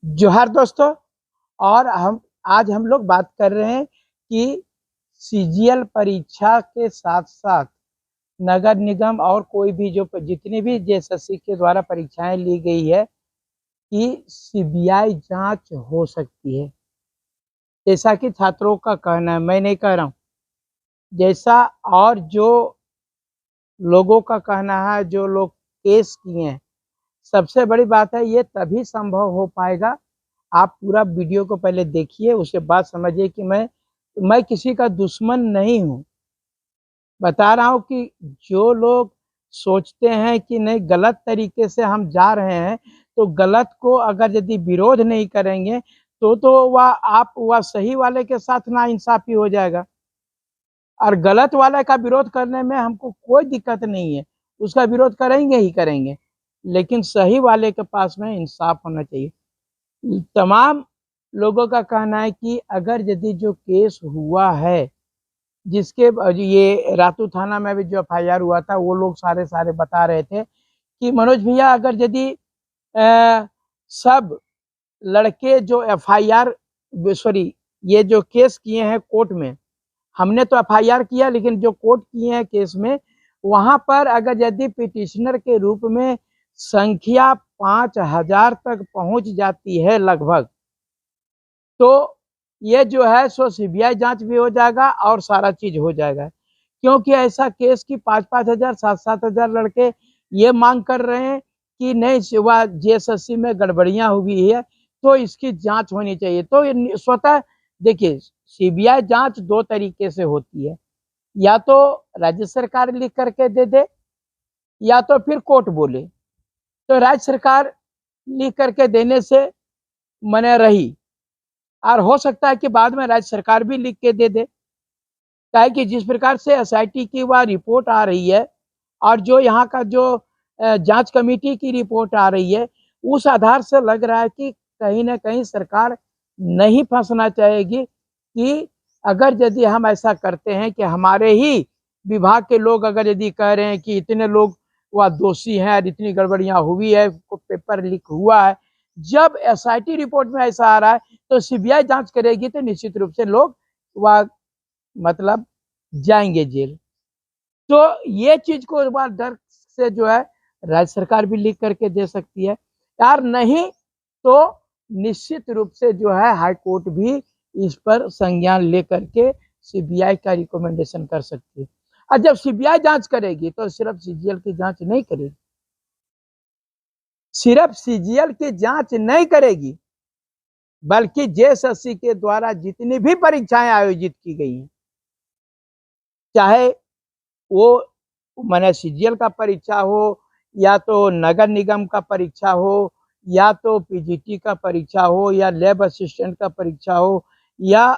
जोहार दोस्तों। और हम लोग बात कर रहे हैं कि सीजीएल परीक्षा के साथ साथ नगर निगम और कोई भी जो जितनी भी जेएसएससी के द्वारा परीक्षाएं ली गई है कि सीबीआई जांच हो सकती है, जैसा कि छात्रों का कहना है। मैं नहीं कह रहा हूँ, जैसा और जो लोगों का कहना है, जो लोग केस किए हैं। सबसे बड़ी बात है, ये तभी संभव हो पाएगा, आप पूरा वीडियो को पहले देखिए, उसके बाद समझिए कि मैं किसी का दुश्मन नहीं हूँ। बता रहा हूँ कि जो लोग सोचते हैं कि नहीं, गलत तरीके से हम जा रहे हैं, तो गलत को अगर यदि विरोध नहीं करेंगे तो वह सही वाले के साथ नाइंसाफी हो जाएगा। और गलत वाले का विरोध करने में हमको कोई दिक्कत नहीं है, उसका विरोध करेंगे ही करेंगे, लेकिन सही वाले के पास में इंसाफ होना चाहिए। तमाम लोगों का कहना है कि अगर यदि जो केस हुआ है, जिसके ये रातू थाना में भी जो एफआईआर हुआ था, वो लोग सारे बता रहे थे कि मनोज भैया, अगर यदि सब लड़के जो एफआईआर सॉरी ये जो केस किए हैं कोर्ट में, हमने तो एफआईआर किया, लेकिन जो कोर्ट किए हैं केस में, वहां पर अगर यदि पिटिशनर के रूप में संख्या 5000 तक पहुंच जाती है लगभग, तो ये जो है सो सीबीआई जांच भी हो जाएगा और सारा चीज हो जाएगा। क्योंकि ऐसा केस की 5-5 हजार 7-7 हजार लड़के ये मांग कर रहे हैं कि नहीं, वह जेएसएससी में गड़बड़ियां हुई है तो इसकी जांच होनी चाहिए। तो स्वतः देखिए, सीबीआई जांच दो तरीके से होती है, या तो राज्य सरकार लिख करके दे दे, या तो फिर कोर्ट बोले। तो राज्य सरकार लिख करके देने से मने रही, और हो सकता है कि बाद में राज्य सरकार भी लिख के दे दे। क्या है कि जिस प्रकार से एसआईटी की वह रिपोर्ट आ रही है और जो यहाँ का जो जांच कमेटी की रिपोर्ट आ रही है, उस आधार से लग रहा है कि कहीं ना कहीं सरकार नहीं फंसना चाहेगी कि अगर यदि हम ऐसा करते हैं कि हमारे ही विभाग के लोग अगर यदि कह रहे हैं कि इतने लोग वह दोषी हैं और इतनी गड़बड़ियां हुई है, पेपर लीक हुआ है, जब एसआईटी रिपोर्ट में ऐसा आ रहा है तो सीबीआई जांच करेगी, तो निश्चित रूप से लोग वह मतलब जाएंगे जेल। तो ये चीज को एक बार डर से जो है राज्य सरकार भी लिख करके दे सकती है, यार नहीं तो निश्चित रूप से जो है हाई कोर्ट भी इस पर संज्ञान लेकर के सीबीआई का रिकमेंडेशन कर सकती है। और जब सीबीआई जांच करेगी तो सिर्फ सीजीएल की जांच नहीं करेगी, सिर्फ सीजीएल की जांच नहीं करेगी, बल्कि जेएसएससी के द्वारा जितनी भी परीक्षाएं आयोजित की गई हैं, चाहे वो माने सीजीएल का परीक्षा हो, या तो नगर निगम का परीक्षा हो, या तो पीजीटी का परीक्षा हो, या लैब असिस्टेंट का परीक्षा हो, या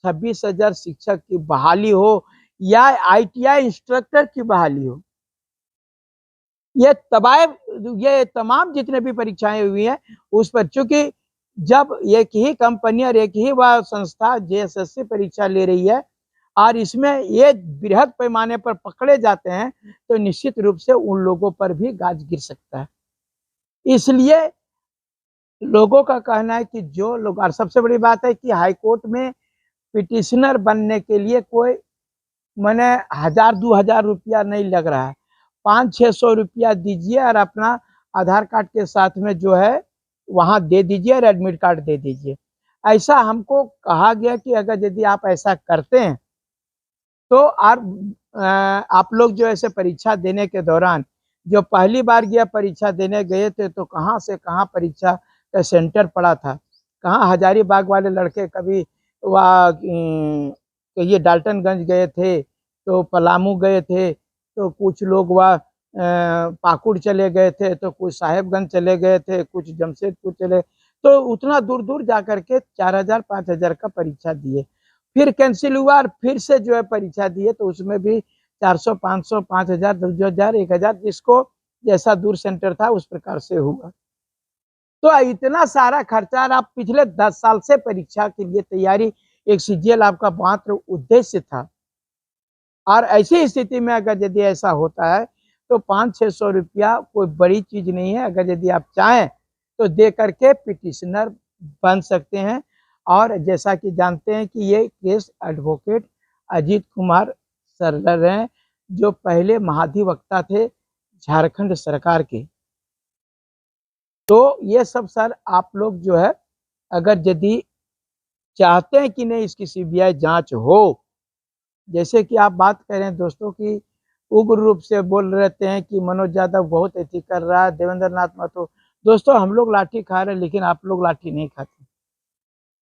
26,000 शिक्षक की बहाली हो, या आईटीआई इंस्ट्रक्टर की बहाली हो, ये तमाम जितने भी परीक्षाएं हुई हैं उस पर, चूंकि जब एक ही कंपनी और एक ही वह संस्था जेएसएससी परीक्षा ले रही है और इसमें ये बृहद पैमाने पर पकड़े जाते हैं, तो निश्चित रूप से उन लोगों पर भी गाज गिर सकता है। इसलिए लोगों का कहना है कि जो लोग, और सबसे बड़ी बात है कि हाईकोर्ट में पिटिशनर बनने के लिए कोई मैंने 1000-2000 रुपया नहीं लग रहा है, 500-600 रुपया दीजिए और अपना आधार कार्ड के साथ में जो है वहां दे दीजिए और एडमिट कार्ड दे दीजिए। ऐसा हमको कहा गया कि अगर यदि आप ऐसा करते हैं तो आप लोग जो ऐसे परीक्षा देने के दौरान, जो पहली बार गया परीक्षा देने गए थे, तो कहाँ से कहाँ परीक्षा का सेंटर पड़ा था, कहाँ हजारीबाग वाले लड़के कभी वह ये डाल्टनगंज गए थे, तो पलामू गए थे, तो कुछ लोग वह पाकुड़ चले गए थे, तो कुछ साहेबगंज चले गए थे, कुछ जमशेदपुर चले, तो उतना दूर दूर जा करके 4000-5000 का परीक्षा दिए, फिर कैंसिल हुआ और फिर से जो है परीक्षा दिए, तो उसमें भी 400, 500, 5000, 2000, 1000, जिसको जैसा दूर सेंटर था उस प्रकार से हुआ। तो इतना सारा खर्चा, आप पिछले 10 साल से परीक्षा के लिए तैयारी, एक सीजीएल आपका मात्र उद्देश्य था, और ऐसी स्थिति में अगर यदि ऐसा होता है तो 500-600 रुपया कोई बड़ी चीज नहीं है। अगर यदि आप चाहें तो दे करके पिटिशनर बन सकते हैं। और जैसा कि जानते हैं कि ये केस एडवोकेट अजीत कुमार सरर हैं, जो पहले महाधिवक्ता थे झारखंड सरकार के। तो ये सब सर आप लोग जो है, अगर यदि चाहते हैं कि नहीं इसकी सीबीआई जांच हो, जैसे कि आप बात कर रहे हैं दोस्तों कि उग्र रूप से बोल रहते हैं कि मनोज यादव बहुत अति कर रहा है, देवेंद्र नाथ महतो। दोस्तों हम लोग लाठी खा रहे हैं, लेकिन आप लोग लाठी नहीं खाते।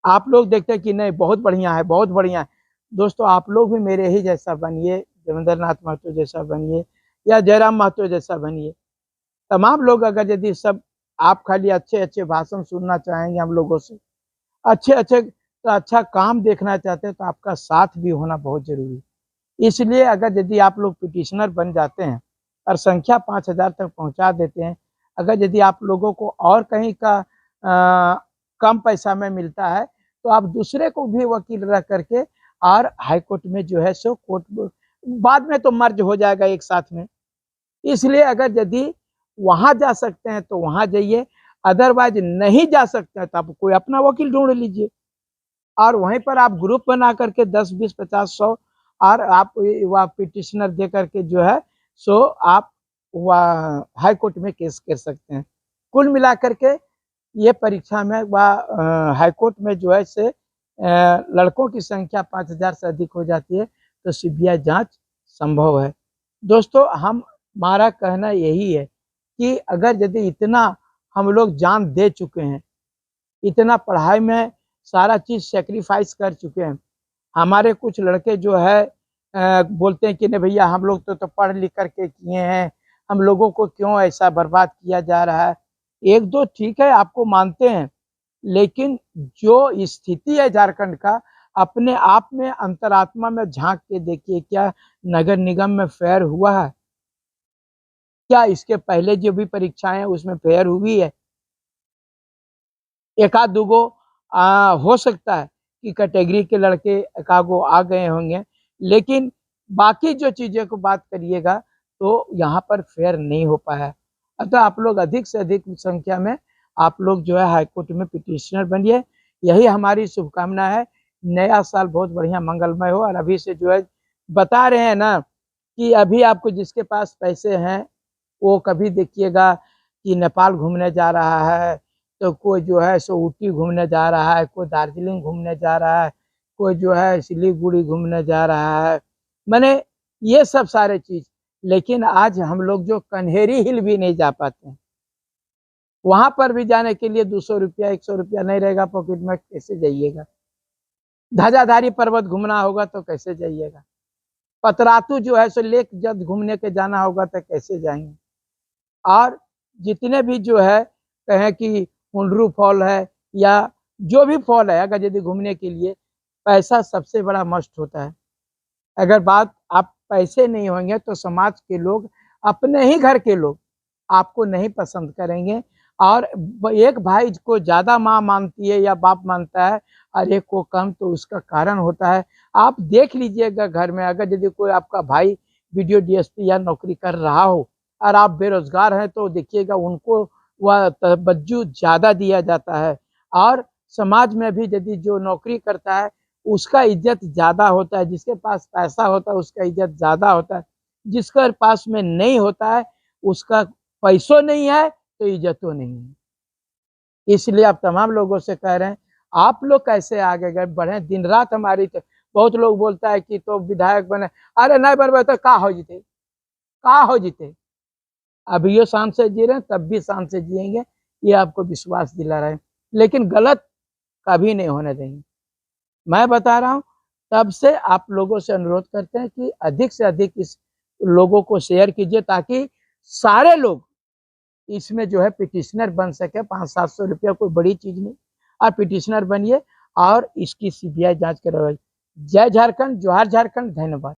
आप लोग देखते हैं कि नहीं बहुत बढ़िया है, बहुत बढ़िया है। दोस्तों आप लोग भी मेरे ही जैसा बनिए, देवेंद्र नाथ महतो जैसा बनिए या जयराम महतो जैसा बनिए। तमाम लोग अगर यदि सब आप खाली अच्छे अच्छे भाषण सुनना चाहेंगे हम लोगों से, अच्छे अच्छे तो अच्छा काम देखना चाहते हैं, तो आपका साथ भी होना बहुत जरूरी है। इसलिए अगर यदि आप लोग पिटिशनर बन जाते हैं और संख्या 5000 तक पहुंचा देते हैं, अगर यदि आप लोगों को और कहीं का कम पैसा में मिलता है, तो आप दूसरे को भी वकील रख करके और हाई कोर्ट में जो है सो कोर्ट बाद में तो मर्ज हो जाएगा एक साथ में। इसलिए अगर यदि वहां जा सकते हैं तो वहां जाइए, अदरवाइज नहीं जा सकते हैं तो आप कोई अपना वकील ढूंढ लीजिए और वहीं पर आप ग्रुप बना करके 10, 20, 50, 100 और आप वह पिटिशनर दे करके जो है सो आप वह हाई कोर्ट में केस कर सकते हैं। कुल मिलाकर के ये परीक्षा में वह हाई कोर्ट में जो है से लड़कों की संख्या 5000 से अधिक हो जाती है तो सीबीआई जांच संभव है। दोस्तों हमारा कहना यही है कि अगर यदि इतना हम लोग जान दे चुके हैं, इतना पढ़ाई में सारा चीज सेक्रीफाइस कर चुके हैं, हमारे कुछ लड़के जो है बोलते हैं कि नहीं भैया हम लोग तो पढ़ लिख करके किए हैं, हम लोगों को क्यों ऐसा बर्बाद किया जा रहा है। एक दो ठीक है आपको मानते हैं, लेकिन जो स्थिति है झारखंड का, अपने आप में अंतरात्मा में झांक के देखिए, क्या नगर निगम में फेयर हुआ है? क्या इसके पहले जो भी परीक्षाएं उसमें फेयर हुई है? एक आध दुगो हो सकता है कि कैटेगरी के लड़के एकागो आ गए होंगे, लेकिन बाकी जो चीज़ों को बात करिएगा तो यहाँ पर फेयर नहीं हो पाया। अतः आप लोग अधिक से अधिक संख्या में आप लोग जो है हाईकोर्ट में पिटिशनर बनिए, यही हमारी शुभकामना है। नया साल बहुत बढ़िया मंगलमय हो। और अभी से जो है बता रहे हैं ना कि अभी आपको जिसके पास पैसे हैं वो कभी देखिएगा कि नेपाल घूमने जा रहा है, तो कोई जो है सो ऊटी घूमने जा रहा है, कोई दार्जिलिंग घूमने जा रहा है, कोई जो है सिलीगुड़ी घूमने जा रहा है, मैंने ये सब सारे चीज। लेकिन आज हम लोग जो कन्हेरी हिल भी नहीं जा पाते हैं, वहां पर भी जाने के लिए 200 रुपया 100 रुपया नहीं रहेगा पॉकेट में, कैसे जाइएगा? ध्वजाधारी पर्वत घूमना होगा तो कैसे जाइएगा? पतरातू जो है सो लेक जब घूमने के जाना होगा तो कैसे जाएंगे? और जितने भी जो है कहें कि हुंडरू फॉल है या जो भी फॉल है, अगर यदि घूमने के लिए पैसा सबसे बड़ा मस्ट होता है। अगर बात आप पैसे नहीं होंगे तो समाज के लोग, अपने ही घर के लोग आपको नहीं पसंद करेंगे। और एक भाई को ज्यादा माँ मानती है या बाप मानता है और एक को कम, तो उसका कारण होता है। आप देख लीजिएगा घर में अगर यदि कोई आपका भाई वीडियो डीएसपी या नौकरी कर रहा हो और आप बेरोजगार हैं, तो देखिएगा उनको वह तवज्जो ज्यादा दिया जाता है। और समाज में भी यदि जो नौकरी करता है उसका इज्जत ज्यादा होता है, जिसके पास पैसा होता है उसका इज्जत ज्यादा होता है, जिसके पास में नहीं होता है उसका पैसों नहीं है तो इज्जतों नहीं है। इसलिए आप तमाम लोगों से कह रहे हैं आप लोग कैसे आगे बढ़े। दिन रात हमारी तो बहुत लोग बोलता है कि तो विधायक बने, अरे नहीं बनबे तो का हो जीते, का हो जीते। अभी ये शान से जी रहे हैं, तब भी शान से जिएंगे, ये आपको विश्वास दिला रहे हैं, लेकिन गलत कभी नहीं होने देंगे। मैं बता रहा हूँ, तब से आप लोगों से अनुरोध करते हैं कि अधिक से अधिक इस लोगों को शेयर कीजिए, ताकि सारे लोग इसमें जो है पिटिशनर बन सके। 500-700 रुपया कोई बड़ी चीज नहीं, आप पिटिशनर बनिए और इसकी सीबीआई जांच करवाइए। जय झारखंड, जोहार झारखंड, धन्यवाद।